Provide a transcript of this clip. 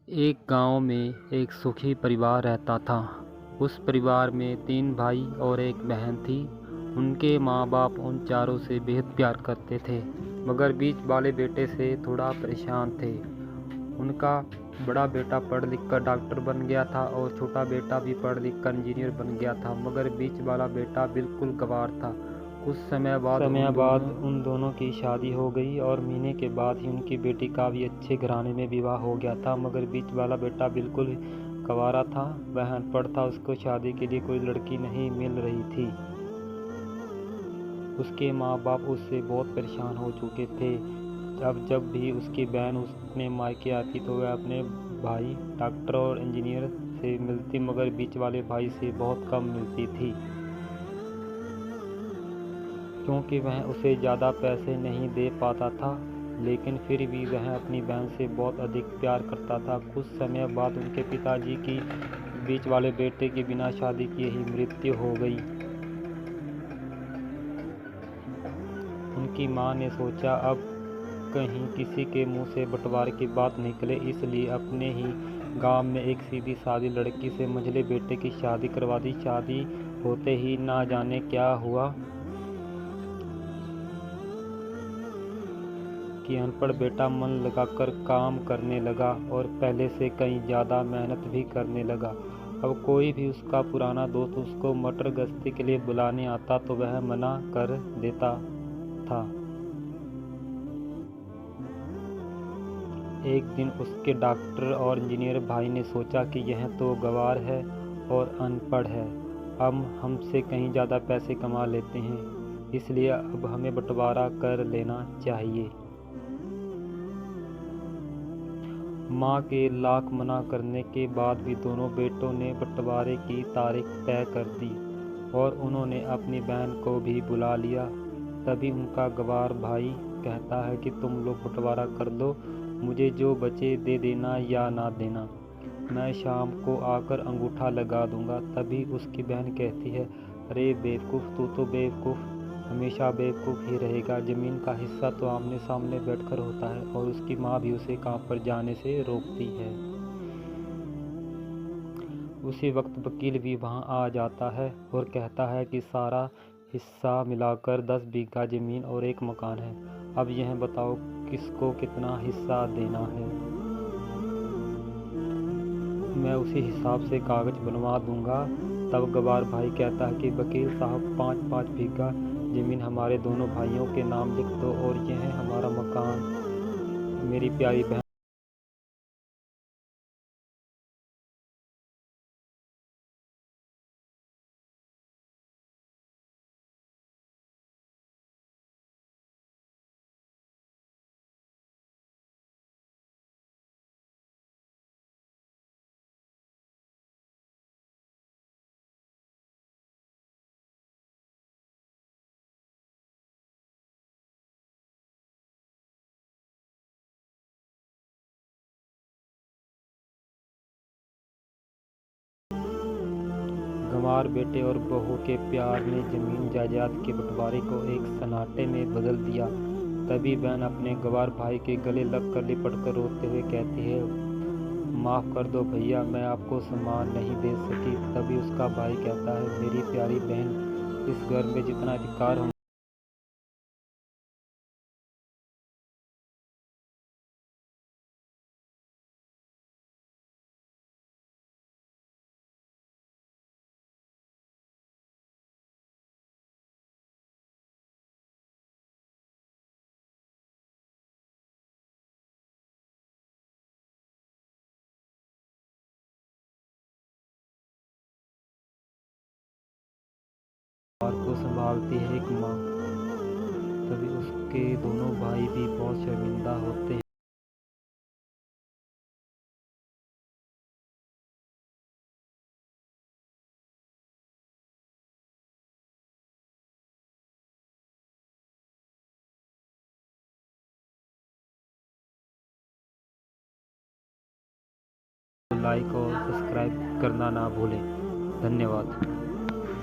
एक गांव में एक सुखी परिवार रहता था। उस परिवार में 3 भाई और एक बहन थी। उनके माँ बाप उन चारों से बेहद प्यार करते थे, मगर बीच वाले बेटे से थोड़ा परेशान थे। उनका बड़ा बेटा पढ़ लिख कर डॉक्टर बन गया था और छोटा बेटा भी पढ़ लिख कर इंजीनियर बन गया था, मगर बीच वाला बेटा बिल्कुल गंवार था। कुछ समय बाद उन दोनों की शादी हो गई और महीने के बाद ही उनकी बेटी का भी अच्छे घराने में विवाह हो गया था, मगर बीच वाला बेटा बिल्कुल गंवारा था। वह अनपढ़ था, उसको शादी के लिए कोई लड़की नहीं मिल रही थी। उसके माँ बाप उससे बहुत परेशान हो चुके थे। अब जब भी उसकी बहन उसने मायके आती तो वह अपने भाई डॉक्टर और इंजीनियर से मिलती, मगर बीच वाले भाई से बहुत कम मिलती थी, क्योंकि वह उसे ज़्यादा पैसे नहीं दे पाता था। लेकिन फिर भी वह अपनी बहन से बहुत अधिक प्यार करता था। कुछ समय बाद उनके पिताजी की बीच वाले बेटे की बिना शादी किए ही मृत्यु हो गई। उनकी माँ ने सोचा अब कहीं किसी के मुंह से बंटवारे की बात निकले, इसलिए अपने ही गांव में एक सीधी सादी लड़की से मंझले बेटे की शादी करवा दी। शादी होते ही ना जाने क्या हुआ कि अनपढ़ बेटा मन लगाकर काम करने लगा और पहले से कहीं ज़्यादा मेहनत भी करने लगा। अब कोई भी उसका पुराना दोस्त उसको मटर गश्ती के लिए बुलाने आता तो वह मना कर देता था। एक दिन उसके डॉक्टर और इंजीनियर भाई ने सोचा कि यह तो गंवार है और अनपढ़ है, अब हमसे कहीं ज़्यादा पैसे कमा लेते हैं, इसलिए अब हमें बंटवारा कर लेना चाहिए। माँ के लाख मना करने के बाद भी दोनों बेटों ने बंटवारे की तारीख तय कर दी और उन्होंने अपनी बहन को भी बुला लिया। तभी उनका गंवार भाई कहता है कि तुम लोग बंटवारा कर लो, मुझे जो बचे दे देना या ना देना, मैं शाम को आकर अंगूठा लगा दूंगा। तभी उसकी बहन कहती है, अरे बेवकूफ़, तू तो बेवकूफ़ हमेशा बेवकूफ़ ही रहेगा, ज़मीन का हिस्सा तो आमने सामने बैठकर होता है। और उसकी माँ भी उसे काम पर जाने से रोकती है। उसी वक्त वकील भी वहाँ आ जाता है और कहता है कि सारा हिस्सा मिलाकर 10 बीघा ज़मीन और एक मकान है, अब यह बताओ किसको कितना हिस्सा देना है। मैं उसी हिसाब से कागज़ बनवा दूंगा। तब गंवार भाई कहता है कि वकील साहब 5-5 बीघा ज़मीन हमारे दोनों भाइयों के नाम लिख दो और यह हमारा मकान मेरी प्यारी बहन गंवार बेटे और बहू के प्यार ने ज़मीन जायदाद के बंटवारे को एक सन्नाटे में बदल दिया। तभी बहन अपने गंवार भाई के गले लगकर लिपट कर रोते हुए कहती है, माफ़ कर दो भैया, मैं आपको सम्मान नहीं दे सकी। तभी उसका भाई कहता है, मेरी प्यारी बहन, इस घर में जितना अधिकार हम परिवार को संभालती है एक माँ। तभी उसके दोनों भाई भी बहुत शर्मिंदा होते हैं। लाइक और सब्सक्राइब करना ना भूलें। धन्यवाद।